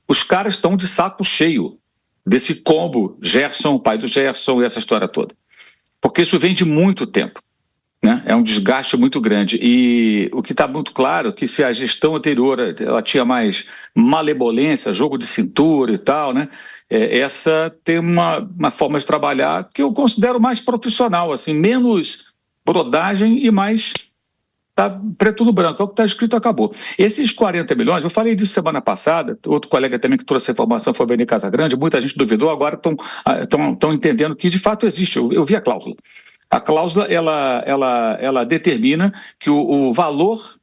os caras estão de saco cheio desse combo Gerson, pai do Gerson e essa história toda. Porque isso vem de muito tempo, né? É um desgaste muito grande. E o que está muito claro é que se a gestão anterior ela tinha mais malebolência, jogo de cintura e tal, né? Essa tem uma forma de trabalhar que eu considero mais profissional, assim, menos brodagem e mais tá preto no branco, é o que está escrito, acabou. Esses 40 milhões, eu falei disso semana passada, outro colega também que trouxe a informação foi o Vene Casagrande, muita gente duvidou, agora estão entendendo que de fato existe, eu vi a cláusula. A cláusula, ela determina que o valor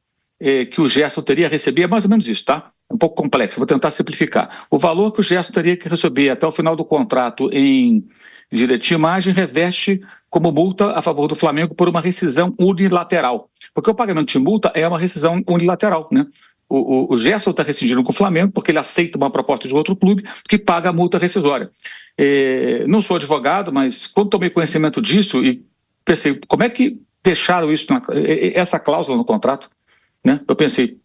que o Gerson teria a receber é mais ou menos isso, tá? É um pouco complexo, vou tentar simplificar. O valor que o Gerson teria que receber até o final do contrato em direito de imagem reveste como multa a favor do Flamengo por uma rescisão unilateral. Porque o pagamento de multa é uma rescisão unilateral, né? O Gerson está rescindindo com o Flamengo porque ele aceita uma proposta de outro clube que paga a multa rescisória. Não sou advogado, mas quando tomei conhecimento disso e pensei, como é que deixaram isso, essa cláusula no contrato? Né? Eu pensei,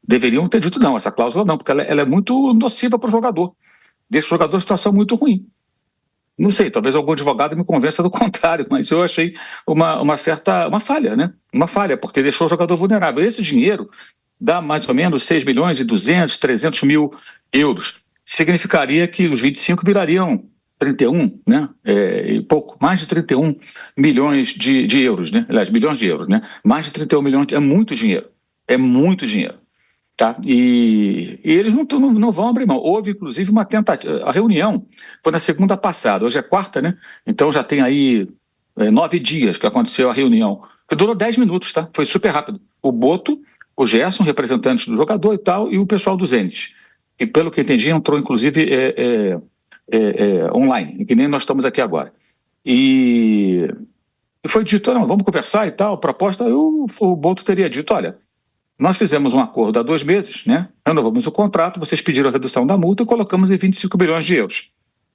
deveriam ter dito não, essa cláusula não, porque ela é muito nociva para o jogador. Deixa o jogador em situação muito ruim. Não sei, talvez algum advogado me convença do contrário, mas eu achei uma falha, né? Uma falha, porque deixou o jogador vulnerável. Esse dinheiro dá mais ou menos 6 milhões e 200, 300 mil euros. Significaria que os 25 virariam 31, né? E pouco, mais de 31 milhões de euros, né? Aliás, milhões de euros, né? Mais de 31 milhões, é muito dinheiro. É muito dinheiro. Tá? E eles não vão abrir mão. Houve, inclusive, uma tentativa. A reunião foi na segunda passada, hoje é quarta, né? Então já tem aí 9 dias que aconteceu a reunião, que durou 10 minutos, tá? Foi super rápido. O Boto, o Gerson, representantes do jogador e tal, e o pessoal do Zenit. E pelo que entendi, entrou, inclusive, online, que nem nós estamos aqui agora. E foi dito, não, vamos conversar e tal, proposta, o Boto teria dito, olha, nós fizemos um acordo há 2 meses, né? Renovamos o contrato, vocês pediram a redução da multa e colocamos em 25 bilhões de euros.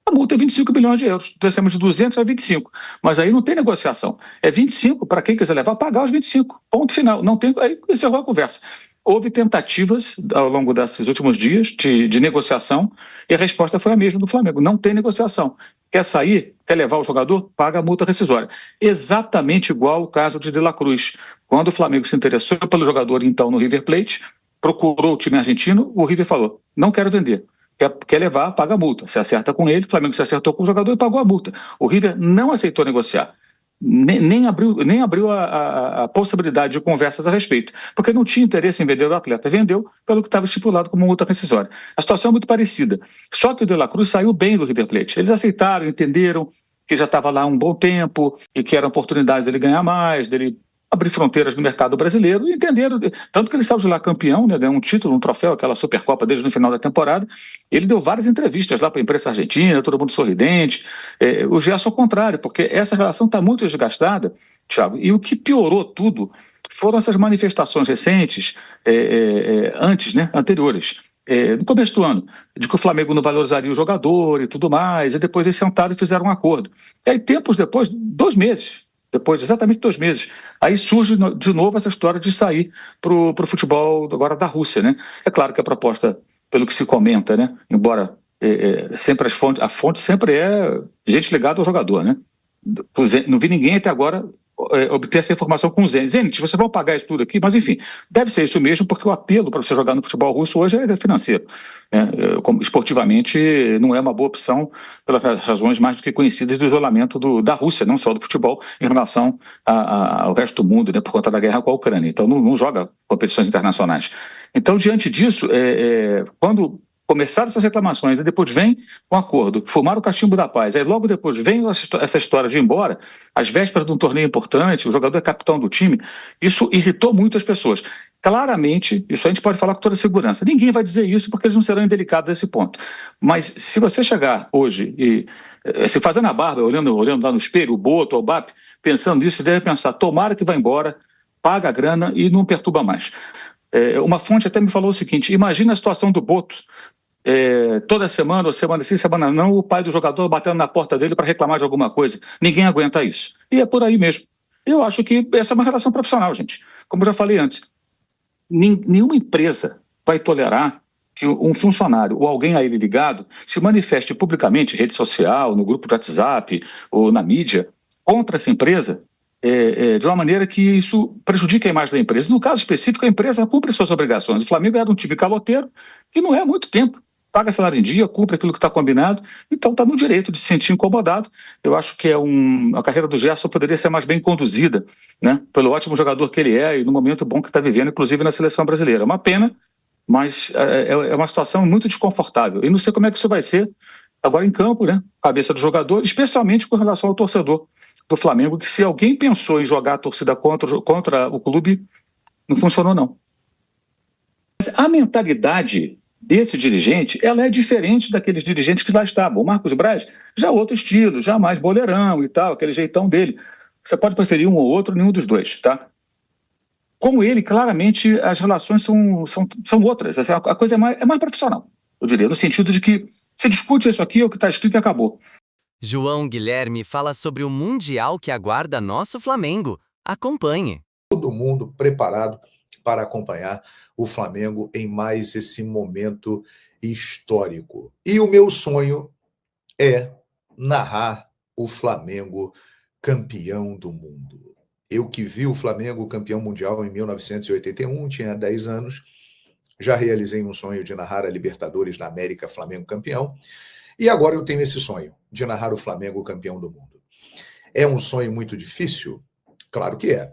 A multa é 25 bilhões de euros, descemos de 200 a 25, mas aí não tem negociação. É 25 para quem quiser levar, pagar os 25, ponto final. Não tem, aí encerrou a conversa. Houve tentativas ao longo desses últimos dias de negociação e a resposta foi a mesma do Flamengo, não tem negociação. Quer sair, quer levar o jogador, paga a multa rescisória. Exatamente igual o caso de La Cruz. Quando o Flamengo se interessou pelo jogador, então, no River Plate, procurou o time argentino, o River falou, não quero vender. Quer levar, paga a multa. Se acerta com ele, o Flamengo se acertou com o jogador e pagou a multa. O River não aceitou negociar. Nem abriu a possibilidade de conversas a respeito, porque não tinha interesse em vender o atleta. Vendeu pelo que estava estipulado como multa rescisória. A situação é muito parecida. Só que o De La Cruz saiu bem do River Plate. Eles aceitaram, entenderam que já estava lá há um bom tempo e que era a oportunidade dele ganhar mais, dele abrir fronteiras no mercado brasileiro, e entenderam, tanto que ele saiu de lá campeão, né, ganhou um título, um troféu, aquela Supercopa desde no final da temporada. Ele deu várias entrevistas lá para a imprensa argentina, todo mundo sorridente. O Gerson ao contrário, porque essa relação está muito desgastada, Thiago, e o que piorou tudo foram essas manifestações recentes, anteriores, no começo do ano, de que o Flamengo não valorizaria o jogador e tudo mais, e depois eles sentaram e fizeram um acordo. E aí, tempos depois, 2 meses, depois de exatamente 2 meses, aí surge de novo essa história de sair para o futebol agora da Rússia, né? É claro que a proposta, pelo que se comenta, né? Embora sempre a fonte sempre é gente ligada ao jogador, né? Não vi ninguém até agora obter essa informação com o Zenit. Zenit, vocês vão pagar isso tudo aqui, mas enfim, deve ser isso mesmo, porque o apelo para você jogar no futebol russo hoje é financeiro. Esportivamente não é uma boa opção pelas razões mais do que conhecidas do isolamento da Rússia, não só do futebol, em relação ao resto do mundo, né, por conta da guerra com a Ucrânia. Então não joga competições internacionais. Então, diante disso, quando começaram essas reclamações e depois vem um acordo, fumar o cachimbo da paz, aí logo depois vem essa história de ir embora, às vésperas de um torneio importante, o jogador é capitão do time, isso irritou muitas pessoas. Claramente, isso a gente pode falar com toda segurança, ninguém vai dizer isso porque eles não serão indelicados a esse ponto, mas se você chegar hoje e se fazendo a barba, olhando lá no espelho, o Boto, o BAP, pensando nisso, você deve pensar, tomara que vá embora, paga a grana e não perturba mais. Uma fonte até me falou o seguinte, imagina a situação do Boto, toda semana, ou semana sim, semana não, o pai do jogador batendo na porta dele para reclamar de alguma coisa. Ninguém aguenta isso. E é por aí mesmo. Eu acho que essa é uma relação profissional, gente. Como eu já falei antes, nenhuma empresa vai tolerar que um funcionário ou alguém a ele ligado se manifeste publicamente, em rede social, no grupo de WhatsApp ou na mídia, contra essa empresa, de uma maneira que isso prejudique a imagem da empresa. No caso específico, a empresa cumpre suas obrigações. O Flamengo era um time caloteiro que não é há muito tempo. Paga salário em dia, cumpre aquilo que está combinado, então está no direito de se sentir incomodado. Eu acho que a carreira do Gerson poderia ser mais bem conduzida, né, pelo ótimo jogador que ele é e no momento bom que está vivendo, inclusive na seleção brasileira. É uma pena, mas é uma situação muito desconfortável. E não sei como é que isso vai ser agora em campo, né? Cabeça do jogador, especialmente com relação ao torcedor do Flamengo, que se alguém pensou em jogar a torcida contra o clube, não funcionou, não. Mas a mentalidade desse dirigente, ela é diferente daqueles dirigentes que lá estavam. O Marcos Braz já é outro estilo, já mais boleirão e tal, aquele jeitão dele. Você pode preferir um ou outro, nenhum dos dois, tá? Com ele, claramente, as relações são outras. A coisa é mais profissional, eu diria, no sentido de que se discute isso aqui, é o que está escrito e acabou. João Guilherme fala sobre o Mundial que aguarda nosso Flamengo. Acompanhe. Todo mundo preparado para acompanhar o Flamengo em mais esse momento histórico. E o meu sonho é narrar o Flamengo campeão do mundo. Eu que vi o Flamengo campeão mundial em 1981, tinha 10 anos, já realizei um sonho de narrar a Libertadores da América, Flamengo campeão, e agora eu tenho esse sonho de narrar o Flamengo campeão do mundo. É um sonho muito difícil? Claro que é,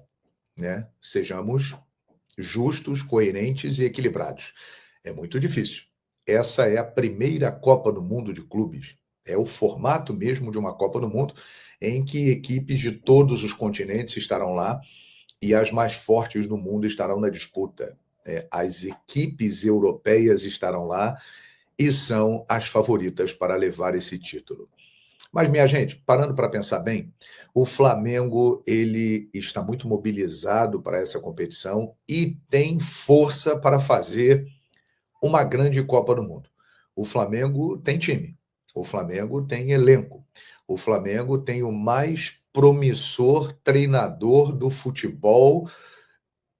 né? Sejamos justos, coerentes e equilibrados. É muito difícil. Essa é a primeira Copa do Mundo de clubes. É o formato mesmo de uma Copa do Mundo em que equipes de todos os continentes estarão lá e as mais fortes do mundo estarão na disputa. As equipes europeias estarão lá e são as favoritas para levar esse título. Mas, minha gente, parando para pensar bem, o Flamengo ele está muito mobilizado para essa competição e tem força para fazer uma grande Copa do Mundo. O Flamengo tem time, o Flamengo tem elenco, o Flamengo tem o mais promissor treinador do futebol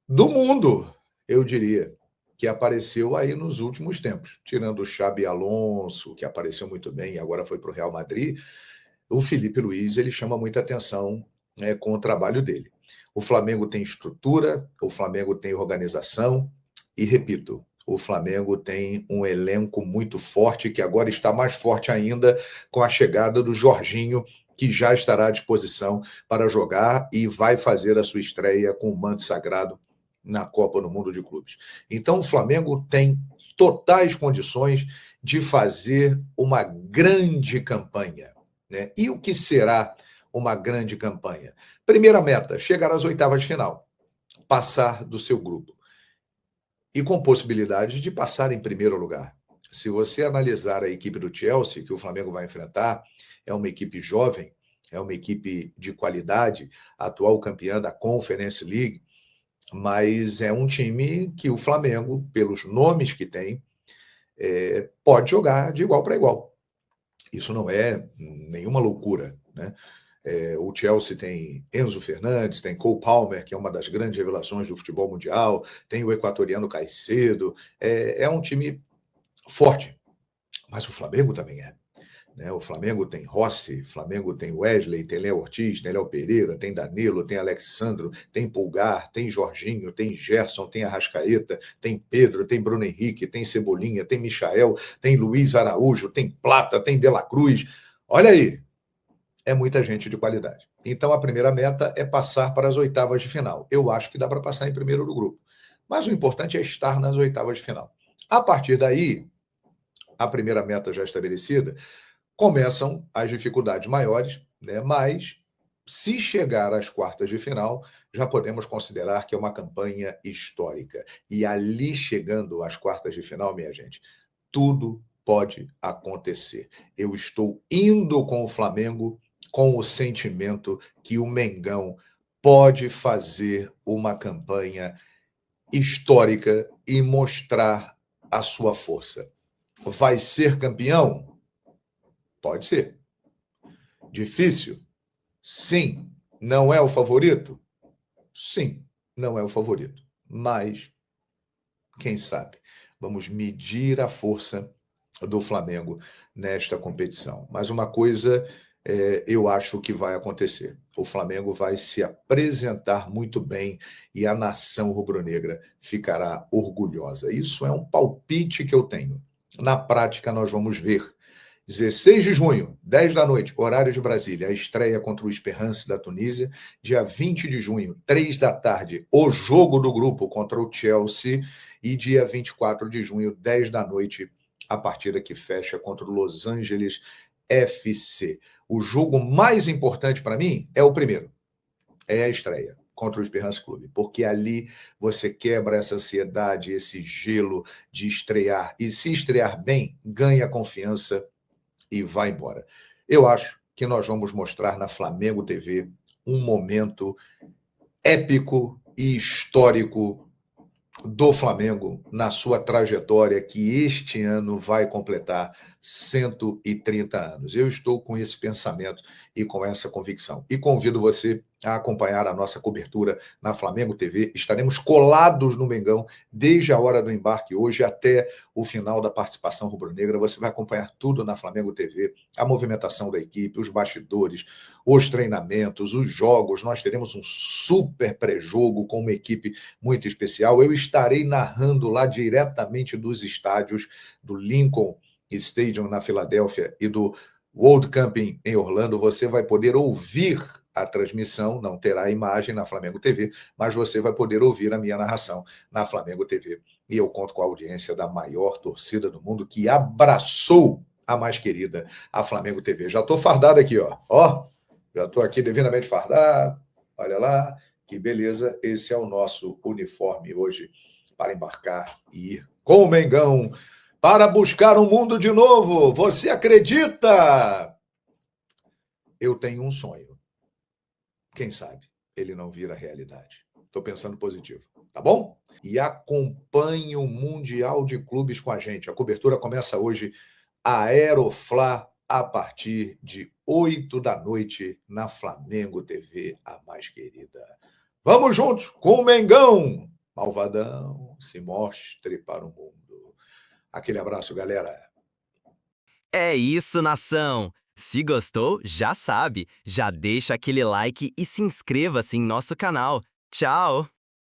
do mundo, eu diria, que apareceu aí nos últimos tempos, tirando o Xabi Alonso, que apareceu muito bem e agora foi para o Real Madrid. O Felipe Luiz ele chama muita atenção, né, com o trabalho dele. O Flamengo tem estrutura, o Flamengo tem organização e, repito, o Flamengo tem um elenco muito forte, que agora está mais forte ainda com a chegada do Jorginho, que já estará à disposição para jogar e vai fazer a sua estreia com o manto sagrado na Copa do Mundo de Clubes. Então, o Flamengo tem totais condições de fazer uma grande campanha, né? E o que será uma grande campanha? Primeira meta, chegar às oitavas de final, passar do seu grupo. E com possibilidade de passar em primeiro lugar. Se você analisar a equipe do Chelsea, que o Flamengo vai enfrentar, é uma equipe jovem, é uma equipe de qualidade, atual campeã da Conference League, mas é um time que o Flamengo, pelos nomes que tem, pode jogar de igual para igual. Isso não é nenhuma loucura, né? O Chelsea tem Enzo Fernandes, tem Cole Palmer, que é uma das grandes revelações do futebol mundial, tem o equatoriano Caicedo, é um time forte, mas o Flamengo também é. Né? O Flamengo tem Rossi, o Flamengo tem Wesley, tem Léo Ortiz, tem Léo Pereira, tem Danilo, tem Alexandro, tem Pulgar, tem Jorginho, tem Gerson, tem Arrascaeta, tem Pedro, tem Bruno Henrique, tem Cebolinha, tem Michael, tem Luiz Araújo, tem Plata, tem De La Cruz. Olha aí, é muita gente de qualidade. Então, a primeira meta é passar para as oitavas de final. Eu acho que dá para passar em primeiro do grupo. Mas o importante é estar nas oitavas de final. A partir daí, a primeira meta já estabelecida, começam as dificuldades maiores, né? Mas, se chegar às quartas de final, já podemos considerar que é uma campanha histórica. E ali, chegando às quartas de final, minha gente, tudo pode acontecer. Eu estou indo com o Flamengo com o sentimento que o Mengão pode fazer uma campanha histórica e mostrar a sua força. Vai ser campeão? Pode ser. Difícil? Sim. Não é o favorito? Sim, não é o favorito. Mas, quem sabe? Vamos medir a força do Flamengo nesta competição. Mas uma coisa eu acho que vai acontecer. O Flamengo vai se apresentar muito bem e a nação rubro-negra ficará orgulhosa. Isso é um palpite que eu tenho. Na prática, nós vamos ver. 16 de junho, 10 da noite, horário de Brasília, a estreia contra o Esperance da Tunísia. Dia 20 de junho, 3 da tarde, o jogo do grupo contra o Chelsea. E dia 24 de junho, 10 da noite, a partida que fecha contra o Los Angeles FC. O jogo mais importante para mim é o primeiro, é a estreia contra o Esperance Clube, porque ali você quebra essa ansiedade, esse gelo de estrear, e se estrear bem, ganha confiança e vai embora. Eu acho que nós vamos mostrar na Flamengo TV um momento épico e histórico do Flamengo na sua trajetória, que este ano vai completar 130 anos. Eu estou com esse pensamento e com essa convicção. E convido você a acompanhar a nossa cobertura na Flamengo TV. Estaremos colados no Mengão desde a hora do embarque hoje até o final da participação rubro-negra. Você vai acompanhar tudo na Flamengo TV, a movimentação da equipe, os bastidores, os treinamentos, os jogos. Nós teremos um super pré-jogo com uma equipe muito especial. Eu estarei narrando lá diretamente dos estádios do Lincoln Stadium na Filadélfia e do World Camping em Orlando. Você vai poder ouvir a transmissão, não terá imagem na Flamengo TV, mas você vai poder ouvir a minha narração na Flamengo TV. E eu conto com a audiência da maior torcida do mundo que abraçou a mais querida, a Flamengo TV. Já estou fardado aqui, ó. Já estou aqui devidamente fardado. Olha lá, que beleza. Esse é o nosso uniforme hoje para embarcar e ir com o Mengão para buscar um mundo de novo. Você acredita? Eu tenho um sonho. Quem sabe ele não vira realidade. Estou pensando positivo, tá bom? E acompanhe o Mundial de Clubes com a gente. A cobertura começa hoje, Aeroflá, a partir de 8 da noite, na Flamengo TV, a mais querida. Vamos juntos com o Mengão. Malvadão, se mostre para o mundo. Aquele abraço, galera. É isso, nação! Se gostou, já sabe, já deixa aquele like e se inscreva-se em nosso canal. Tchau!